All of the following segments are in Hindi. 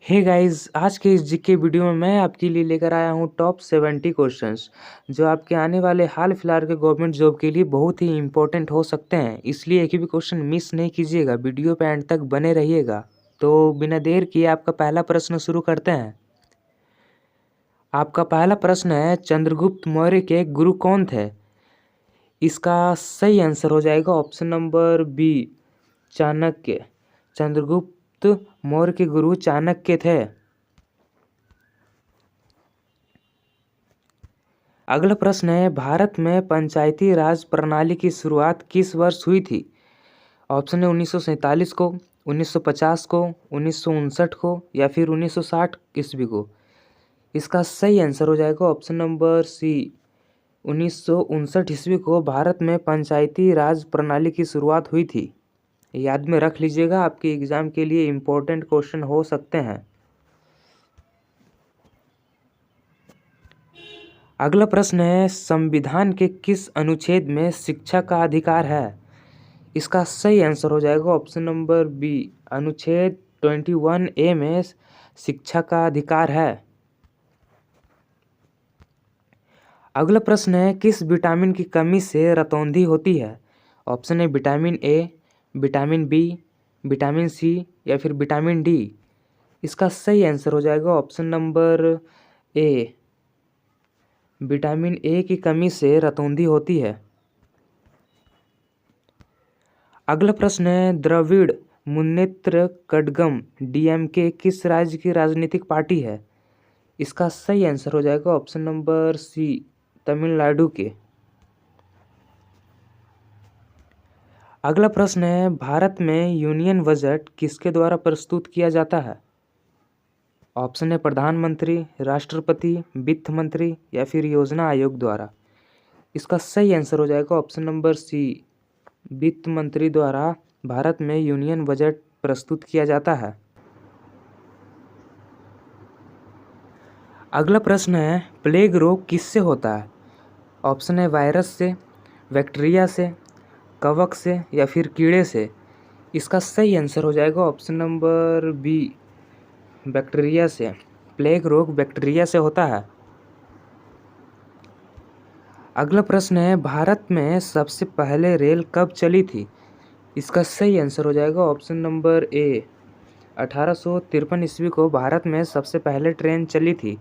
हे गाइस, आज के इस जीके वीडियो में मैं आपके लिए लेकर आया हूँ टॉप 70 क्वेश्चंस जो आपके आने वाले हाल फिलहाल के गवर्नमेंट जॉब के लिए बहुत ही इंपॉर्टेंट हो सकते हैं। इसलिए एक भी क्वेश्चन मिस नहीं कीजिएगा, वीडियो पे एंड तक बने रहिएगा। तो बिना देर किए आपका पहला प्रश्न शुरू करते हैं। आपका पहला प्रश्न है, चंद्रगुप्त मौर्य के गुरु कौन थे? इसका सही आंसर हो जाएगा option number B, Chanakya. Chandragupta Maurya के गुरु चाणक्य थे। अगला प्रश्न है, भारत में पंचायती राज प्रणाली की शुरुआत किस वर्ष हुई थी? ऑप्शन है 1947 को, 1950 को, 1959 को या फिर 1960 ईस्वी को। इसका सही आंसर हो जाएगा ऑप्शन नंबर सी, 1959 ईस्वी को भारत में पंचायती राज प्रणाली की शुरुआत हुई थी। याद में रख लीजिएगा, आपके एग्जाम के लिए इम्पोर्टेंट क्वेश्चन हो सकते हैं। अगला प्रश्न है, संविधान के किस अनुच्छेद में शिक्षा का अधिकार है? इसका सही आंसर हो जाएगा ऑप्शन नंबर बी, अनुच्छेद 21A में शिक्षा का अधिकार है। अगला प्रश्न है, किस विटामिन की कमी से रतौंधी होती है? ऑप्शन है vitamin A, vitamin B, vitamin C या फिर विटामिन डी। इसका सही आंसर हो जाएगा option number A, vitamin A की कमी से रतौंधी होती है। अगला प्रश्न है, द्रविड़ मुन्नेत्र कड़गम डीएमके किस राज्य की राजनीतिक पार्टी है? इसका सही आंसर हो जाएगा ऑप्शन नंबर सी, तमिलनाडु के। अगला प्रश्न है, भारत में यूनियन बजट किसके द्वारा प्रस्तुत किया जाता है? ऑप्शन है प्रधानमंत्री, राष्ट्रपति, वित्त मंत्री या फिर योजना आयोग द्वारा। इसका सही आंसर हो जाएगा ऑप्शन नंबर सी, वित्त मंत्री द्वारा भारत में यूनियन बजट प्रस्तुत किया जाता है। अगला प्रश्न है, प्लेग रोग किससे होता है? ऑप्शन है वायरस से, बैक्टीरिया से, कवक से या फिर कीड़े से। इसका सही आंसर हो जाएगा ऑप्शन नंबर बी, बैक्टीरिया से। प्लेग रोग बैक्टीरिया से होता है। अगला प्रश्न है, भारत में सबसे पहले रेल कब चली थी? इसका सही आंसर हो जाएगा ऑप्शन नंबर ए, 1853 ईस्वी को भारत में सबसे पहले ट्रेन चली थी।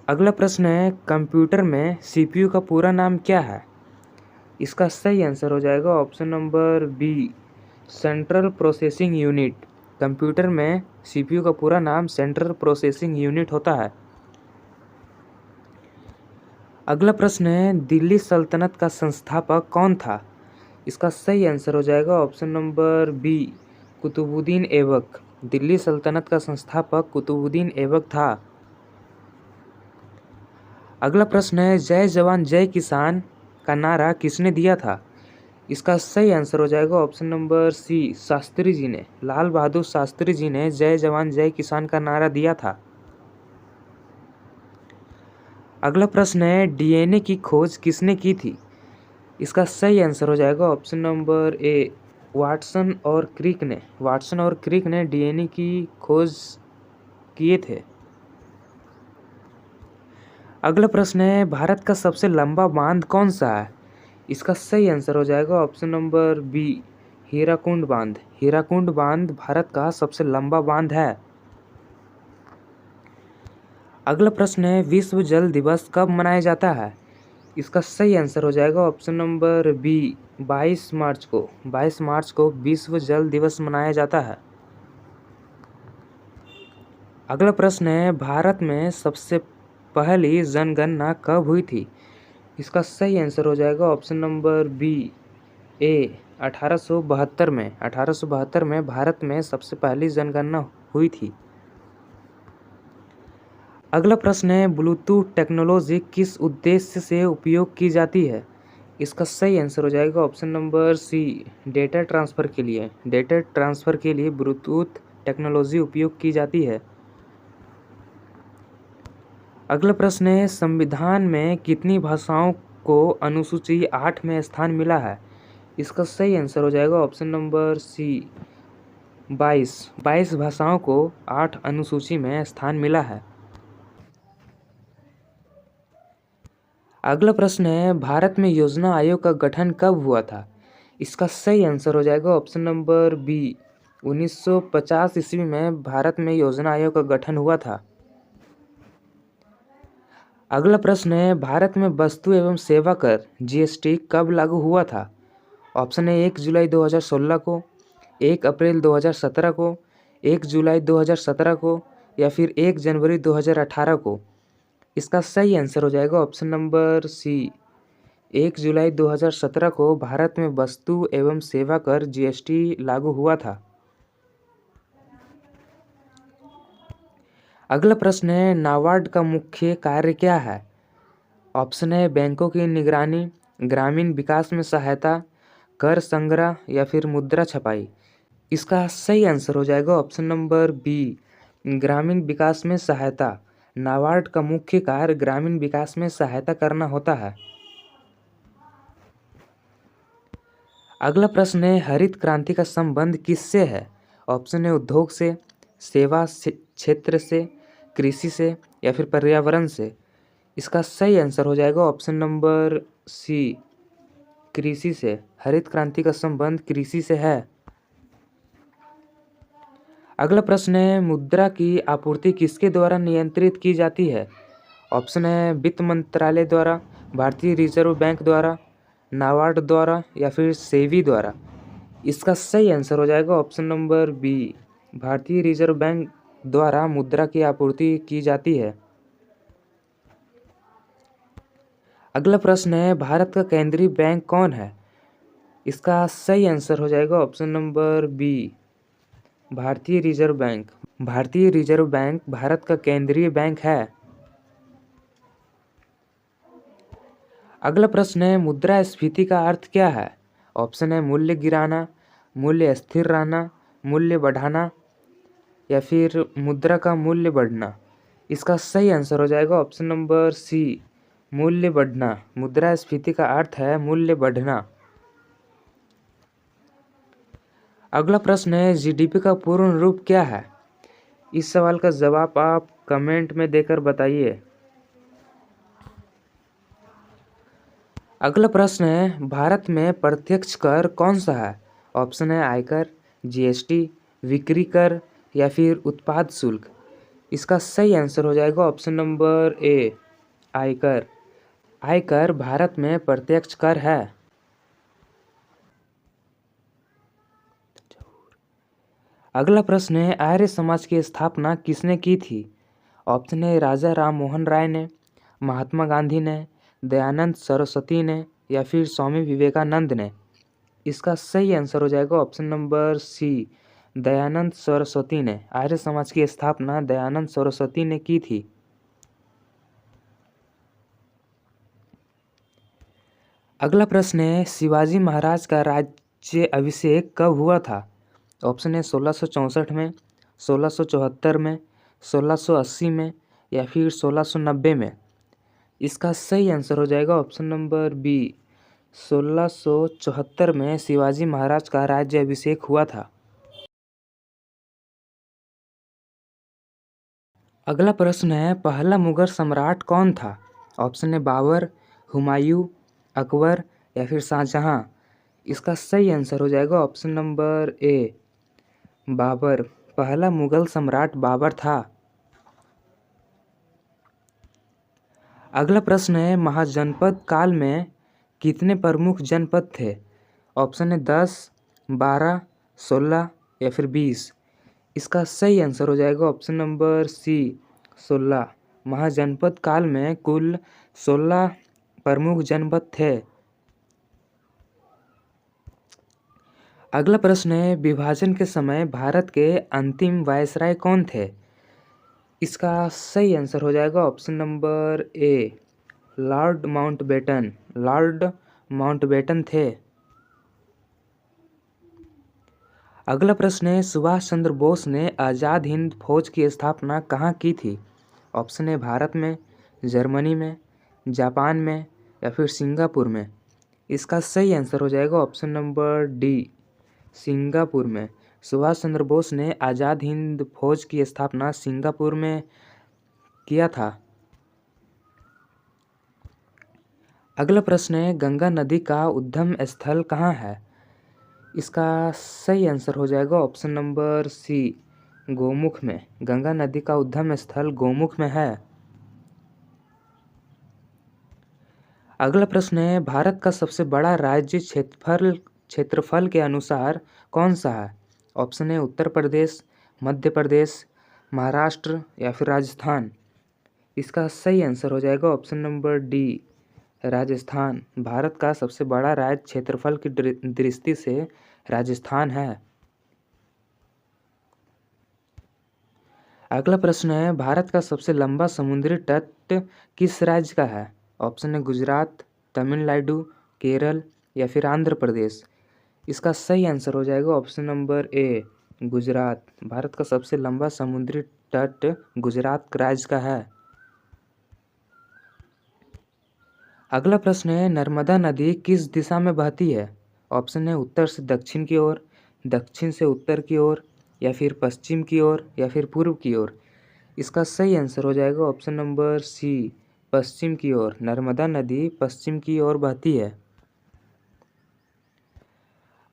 अगला प्रश्न है, कंप्यूटर में सीपीयू का पूरा नाम क्या है? इसका सही आंसर हो जाएगा option number B, central processing unit. Computer में सीपीयू का पूरा नाम सेंट्रल प्रोसेसिंग यूनिट होता है। अगला प्रश्न है, दिल्ली सल्तनत का संस्थापक कौन था? इसका सही आंसर हो जाएगा option number B, Qutbuddin Aibak. Delhi सल्तनत का संस्थापक कुतुबुद्दीन ऐबक था। अगला प्रश्न है, जय जवान जय किसान का नारा किसने दिया था? इसका सही आंसर हो जाएगा ऑप्शन नंबर सी, शास्त्री जी ने। लाल बहादुर शास्त्री जी ने जय जवान जय किसान का नारा दिया था। अगला प्रश्न है, डीएनए की खोज किसने की थी? इसका सही आंसर हो जाएगा ऑप्शन नंबर ए, वाटसन और क्रिक ने। वाटसन और क्रिक ने डीएनए की खोज किए थे। अगला प्रश्न है, भारत का सबसे लंबा बांध कौन सा है? इसका सही आंसर हो जाएगा ऑप्शन नंबर बी, हीराकुंड बांध। हीराकुंड बांध भारत का सबसे लंबा बांध है। अगला प्रश्न है, विश्व जल दिवस कब मनाया जाता है? इसका सही आंसर हो जाएगा ऑप्शन नंबर बी, 22 मार्च को। 22 मार्च को विश्व जल दिवस मनाया जाता है। अगला प्रश्न है, भारत में सबसे पहली जनगणना कब हुई थी? इसका सही आंसर हो जाएगा ऑप्शन नंबर बी, ए, 1872 में। 1872 में भारत में सबसे पहली जनगणना हुई थी। अगला प्रश्न है, ब्लूटूथ टेक्नोलॉजी किस उद्देश्य से उपयोग की जाती है? इसका सही आंसर हो जाएगा option number C, data transfer के लिए। डेटा ट्रांसफ़र के लिए ब्लूटूथ टेक्नोलॉजी उपयोग की जाती है। अगला प्रश्न है, संविधान में कितनी भाषाओं को अनुसूची 8 में स्थान मिला है? इसका सही आंसर हो जाएगा ऑप्शन नंबर सी, 22 भाषाओं को 8 अनुसूची में स्थान मिला है। अगला प्रश्न है, भारत में योजना आयोग का गठन कब हुआ था? इसका सही आंसर हो जाएगा ऑप्शन नंबर बी, 1950 ईस्वी में भारत में योजना आयोग का गठन हुआ था। अगला प्रश्न है, भारत में वस्तु एवं सेवा कर जीएसटी कब लागू हुआ था? ऑप्शन है 1 जुलाई 2016 को, 1 अप्रैल 2017 को, 1 जुलाई 2017 को या फिर 1 जनवरी 2018 को। इसका सही आंसर हो जाएगा ऑप्शन नंबर सी, 1 जुलाई 2017 को भारत में वस्तु एवं सेवा कर जीएसटी लागू हुआ था। अगला प्रश्न है, नाबार्ड का मुख्य कार्य क्या है? ऑप्शन है बैंकों की निगरानी, ग्रामीण विकास में सहायता, कर संग्रह या फिर मुद्रा छपाई। इसका सही आंसर हो जाएगा ऑप्शन नंबर बी, ग्रामीण विकास में सहायता। नाबार्ड का मुख्य कार्य ग्रामीण विकास में सहायता करना होता है। अगला प्रश्न है, हरित क्रांति का संबंध किससे है? ऑप्शन है उद्योग से, सेवा क्षेत्र से, कृषि से या फिर पर्यावरण से। इसका सही आंसर हो जाएगा ऑप्शन नंबर सी, कृषि से। हरित क्रांति का संबंध कृषि से है। अगला प्रश्न है, मुद्रा की आपूर्ति किसके द्वारा नियंत्रित की जाती है? ऑप्शन है वित्त मंत्रालय द्वारा, भारतीय रिजर्व बैंक द्वारा, नाबार्ड द्वारा या फिर सेबी द्वारा। इसका सही आंसर हो जाएगा ऑप्शन नंबर बी, भारतीय रिजर्व बैंक द्वारा मुद्रा की आपूर्ति की जाती है। अगला प्रश्न है, भारत का केंद्रीय बैंक कौन है? इसका सही आंसर हो जाएगा ऑप्शन नंबर बी, भारतीय रिजर्व बैंक। भारतीय रिजर्व बैंक भारत का केंद्रीय बैंक है। अगला प्रश्न है, मुद्रास्फीति का अर्थ क्या है? ऑप्शन है मूल्य गिराना, मूल्य स्थिर रहना, मूल्य बढ़ाना या फिर मुद्रा का मूल्य बढ़ना। इसका सही आंसर हो जाएगा ऑप्शन नंबर सी, मूल्य बढ़ना। मुद्रास्फीति का अर्थ है मूल्य बढ़ना। अगला प्रश्न है, जीडीपी का पूर्ण रूप क्या है? इस सवाल का जवाब आप कमेंट में देकर बताइए। अगला प्रश्न है, भारत में प्रत्यक्ष कर कौन सा है? ऑप्शन है आयकर, जीएसटी, बिक्री कर या फिर उत्पाद शुल्क। इसका सही आंसर हो जाएगा ऑप्शन नंबर ए, आयकर। आयकर भारत में प्रत्यक्ष कर है। अगला प्रश्न है, आर्य समाज की स्थापना किसने की थी? ऑप्शन है राजा राम मोहन राय ने, महात्मा गांधी ने, दयानंद सरस्वती ने या फिर स्वामी विवेकानंद ने। इसका सही आंसर हो जाएगा option number C, Dayanand Saraswati ने। आर्य समाज की स्थापना दयानंद सरस्वती ने की थी। अगला प्रश्न है, शिवाजी महाराज का राज्य अभिषेक कब हुआ था? ऑप्शन है 1664 में, 1674 में, 1680 में या फिर 1690 में। इसका सही आंसर हो जाएगा ऑप्शन नंबर बी, 1674 में शिवाजी महाराज का राज्य अभिषेक हुआ था। अगला प्रश्न है, पहला मुगल सम्राट कौन था? ऑप्शन है बाबर, हुमायूं, अकबर या फिर शाहजहां। इसका सही आंसर हो जाएगा ऑप्शन नंबर ए, बाबर। पहला मुगल सम्राट बाबर था। अगला प्रश्न है, महाजनपद काल में कितने प्रमुख जनपद थे? ऑप्शन है 10, 12, 16 या फिर 20। इसका सही आंसर हो जाएगा ऑप्शन नंबर सी, 16। महाजनपद काल में कुल 16 प्रमुख जनपद थे। अगला प्रश्न है, विभाजन के समय भारत के अंतिम वायसराय कौन थे? इसका सही आंसर हो जाएगा ऑप्शन नंबर ए, लॉर्ड माउंटबेटन। लॉर्ड माउंटबेटन थे। अगला प्रश्न है, सुभाष चंद्र बोस ने आज़ाद हिंद फौज की स्थापना कहाँ की थी? ऑप्शन है भारत में, जर्मनी में, जापान में या फिर सिंगापुर में। इसका सही आंसर हो जाएगा ऑप्शन नंबर डी, सिंगापुर में। सुभाष चंद्र बोस ने आज़ाद हिंद फौज की स्थापना सिंगापुर में किया था। अगला प्रश्न है, गंगा नदी का उद्गम स्थल कहाँ है? इसका सही आंसर हो जाएगा ऑप्शन नंबर सी, गोमुख में। गंगा नदी का उद्गम स्थल गोमुख में है। अगला प्रश्न है, भारत का सबसे बड़ा राज्य क्षेत्रफल के अनुसार कौन सा है? ऑप्शन है उत्तर प्रदेश, मध्य प्रदेश, महाराष्ट्र या फिर राजस्थान। इसका सही आंसर हो जाएगा option number D, Rajasthan. Bharat का सबसे बड़ा राज्य क्षेत्रफल की दृष्टि से राजस्थान है। अगला प्रश्न है, भारत का सबसे लंबा समुद्री तट किस राज्य का है? ऑप्शन है गुजरात, तमिलनाडु, केरल या फिर आंध्र प्रदेश। इसका सही आंसर हो जाएगा ऑप्शन नंबर ए, गुजरात। भारत का सबसे लंबा समुद्री तट गुजरात राज्य का है। अगला प्रश्न है, नर्मदा नदी किस दिशा में बहती है? ऑप्शन है उत्तर से दक्षिण की ओर, दक्षिण से उत्तर की ओर या फिर पश्चिम की ओर या फिर पूर्व की ओर। इसका सही आंसर हो जाएगा ऑप्शन नंबर सी, पश्चिम की ओर। नर्मदा नदी पश्चिम की ओर बहती है।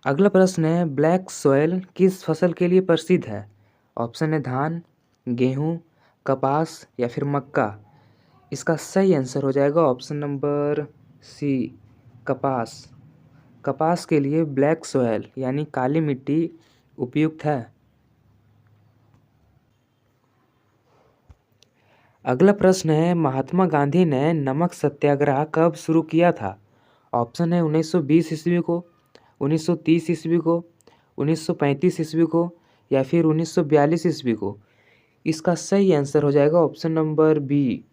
अगला प्रश्न है, ब्लैक सॉइल किस फसल के लिए प्रसिद्ध है? ऑप्शन है धान, गेहूँ, कपास या फिर मक्का। इसका सही आंसर हो जाएगा ऑप्शन नंबर सी, कपास। कपास के लिए ब्लैक सॉइल यानी काली मिट्टी उपयुक्त है। अगला प्रश्न है, महात्मा गांधी ने नमक सत्याग्रह कब शुरू किया था? ऑप्शन है 1920 ईस्वी को, 1930 ईस्वी को, 1935 ईस्वी को या फिर 1942 ईस्वी को। इसका सही आंसर हो जाएगा ऑप्शन नंबर बी,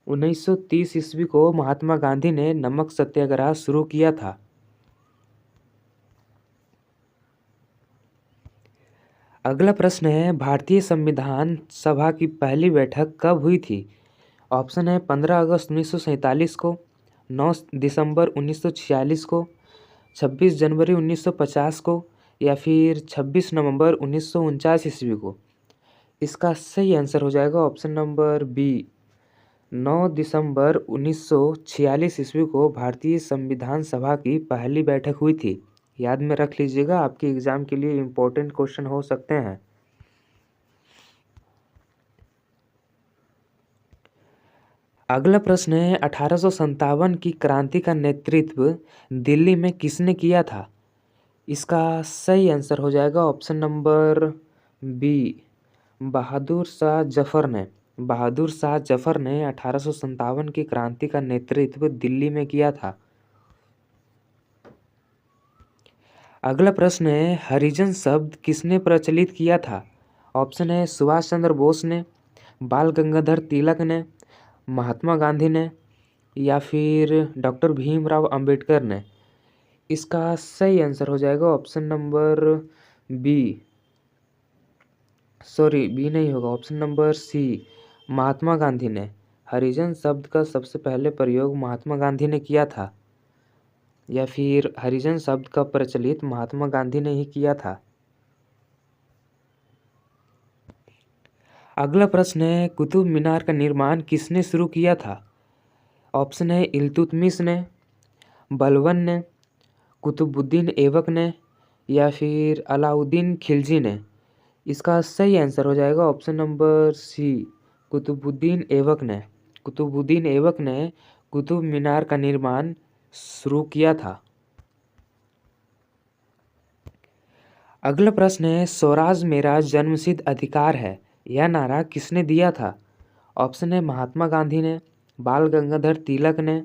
1930 ईस्वी को महात्मा गांधी ने नमक सत्याग्रह शुरू किया था। अगला प्रश्न है, भारतीय संविधान सभा की पहली बैठक कब हुई थी? ऑप्शन है 15 अगस्त 1947 को, 9 दिसंबर 1946 को, 26 जनवरी 1950 को या फिर 26 नवंबर 1949 ईस्वी को। इसका सही आंसर हो जाएगा ऑप्शन नंबर बी, 9 दिसंबर 1946 ईस्वी को भारतीय संविधान सभा की पहली बैठक हुई थी। याद में रख लीजिएगा, आपके एग्जाम के लिए इम्पोर्टेंट क्वेश्चन हो सकते हैं। अगला प्रश्न है, 1857 की क्रांति का नेतृत्व दिल्ली में किसने किया था? इसका सही आंसर हो जाएगा option number B, Bahadur Shah Zafar ने। बहादुर शाह जफर ने 1857 की क्रांति का नेतृत्व दिल्ली में किया था। अगला प्रश्न है, हरिजन शब्द किसने प्रचलित किया था? ऑप्शन है सुभाष चंद्र बोस ने, बाल गंगाधर तिलक ने, महात्मा गांधी ने या फिर डॉक्टर भीमराव अंबेडकर ने। इसका सही आंसर हो जाएगा option number B, sorry B नहीं होगा, option number C, Mahatma Gandhi ने। हरिजन शब्द का सबसे पहले प्रयोग महात्मा गांधी ने किया था, या फिर हरिजन शब्द का प्रचलित महात्मा गांधी ने ही किया था। अगला प्रश्न है, कुतुब मीनार का निर्माण किसने शुरू किया था? ऑप्शन है इल्तुतमिश ने, बलबन ने, कुतुबुद्दीन ऐबक ने या फिर अलाउद्दीन खिलजी ने। इसका सही आंसर हो जाएगा option number C, Qutbuddin Aibak ने। कुतुबुद्दीन ऐबक ने कुतुब मीनार का निर्माण शुरू किया था। अगला प्रश्न है, स्वराज मेरा जन्मसिद्ध अधिकार है, यह नारा किसने दिया था? ऑप्शन है महात्मा गांधी ने, बाल गंगाधर तिलक ने,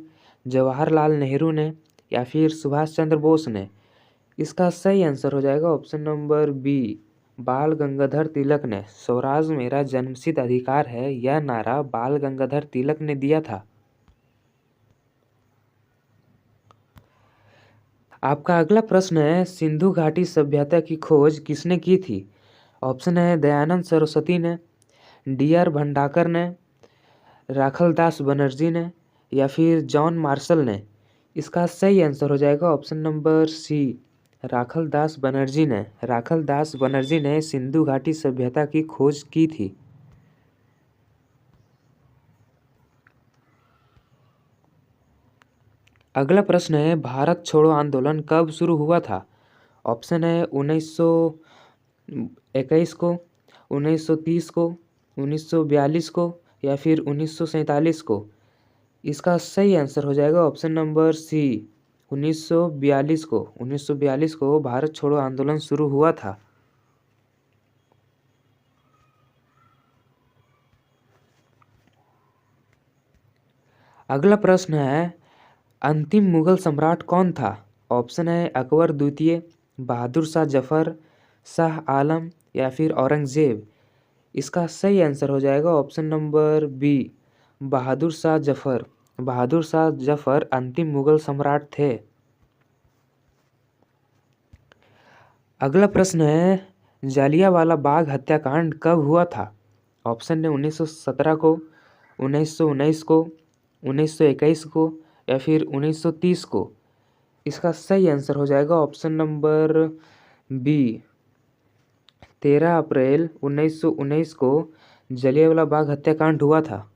जवाहरलाल नेहरू ने या फिर सुभाष चंद्र बोस ने। इसका सही आंसर हो जाएगा ऑप्शन नंबर बी, बाल गंगाधर तिलक ने। स्वराज मेरा जन्मसिद्ध अधिकार है, यह नारा बाल गंगाधर तिलक ने दिया था। आपका अगला प्रश्न है, सिंधु घाटी सभ्यता की खोज किसने की थी? ऑप्शन है दयानंद सरस्वती ने, डी.आर. भंडाकर ने, राखलदास बनर्जी ने या फिर जॉन मार्शल ने। इसका सही आंसर हो जाएगा ऑप्शन नंबर सी, राखल दास बनर्जी ने सिंधु घाटी सभ्यता की खोज की थी। अगला प्रश्न है, भारत छोड़ो आंदोलन कब शुरू हुआ था? ऑप्शन है 1921 को, 1930 को, 1942 को या फिर 1947 को। इसका सही आंसर हो जाएगा ऑप्शन नंबर सी, 1942 को। 1942 को भारत छोड़ो आंदोलन शुरू हुआ था। अगला प्रश्न है, अंतिम मुगल सम्राट कौन था? ऑप्शन है अकबर द्वितीय, बहादुर शाह जफर, शाह आलम या फिर औरंगजेब। इसका सही आंसर हो जाएगा option number B, Bahadur Shah Zafar. Bahadur Shah Zafar अंतिम मुगल सम्राट थे। अगला प्रश्न है, जालियांवाला बाग हत्याकांड कब हुआ था? ऑप्शन है 1917 को, 1919 को, 1921 को या फिर 1930 को। इसका सही आंसर हो जाएगा ऑप्शन नंबर बी, 13 अप्रैल 1919 को जलियांवाला बाग हत्याकांड हुआ था।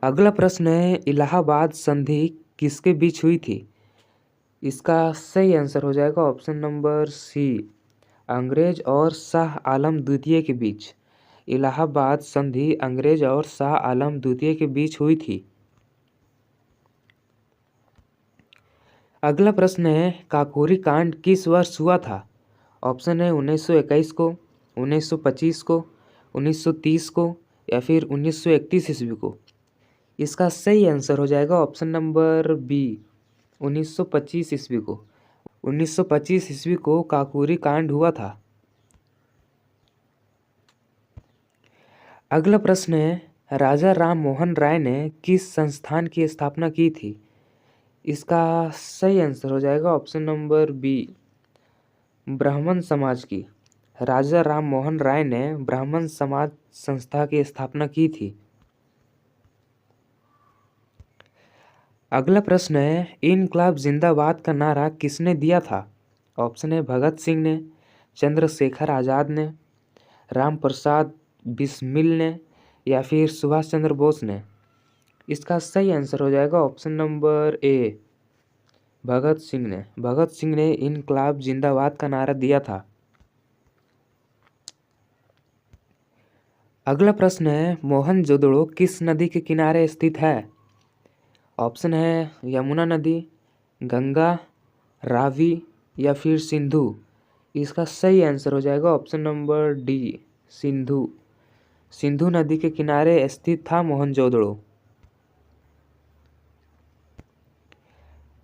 अगला प्रश्न है, इलाहाबाद संधि किसके बीच हुई थी? इसका सही आंसर हो जाएगा ऑप्शन नंबर सी, अंग्रेज और शाह आलम द्वितीय के बीच। इलाहाबाद संधि अंग्रेज और शाह आलम द्वितीय के बीच हुई थी। अगला प्रश्न है, काकोरी कांड किस वर्ष हुआ था? ऑप्शन है 1921 को, 1925 को, 1930 को या फिर 1931 ईस्वी को। इसका सही आंसर हो जाएगा ऑप्शन नंबर बी, 1925 ईस्वी को। 1925 ईस्वी को काकोरी कांड हुआ था। अगला प्रश्न है, राजा राम मोहन राय ने किस संस्थान की स्थापना की थी? इसका सही आंसर हो जाएगा ऑप्शन नंबर बी, ब्राह्मण समाज की। राजा राम मोहन राय ने ब्राह्मण समाज संस्था की स्थापना की थी। अगला प्रश्न है, इनकलाब जिंदाबाद का नारा किसने दिया था? ऑप्शन है भगत सिंह ने, चंद्रशेखर आज़ाद ने, राम प्रसाद बिस्मिल ने या फिर सुभाष चंद्र बोस ने। इसका सही आंसर हो जाएगा ऑप्शन नंबर ए, भगत सिंह ने। भगत सिंह ने इनकलाब जिंदाबाद का नारा दिया था। अगला प्रश्न है, मोहनजोदड़ो किस नदी के किनारे स्थित है? ऑप्शन है यमुना नदी, गंगा, रावी या फिर सिंधु। इसका सही आंसर हो जाएगा option number D, Sindhu. Sindhu नदी के किनारे स्थित था मोहनजोदड़ो।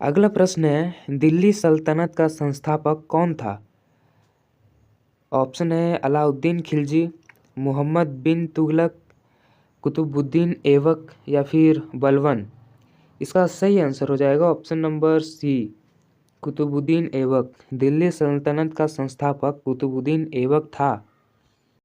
अगला प्रश्न है, दिल्ली सल्तनत का संस्थापक कौन था? ऑप्शन है अलाउद्दीन खिलजी, मोहम्मद बिन तुगलक, कुतुबुद्दीन ऐबक या फिर बलबन। इसका सही आंसर हो जाएगा option number C, Qutbuddin Aibak. Delhi सल्तनत का संस्थापक कुतुबुद्दीन ऐबक था।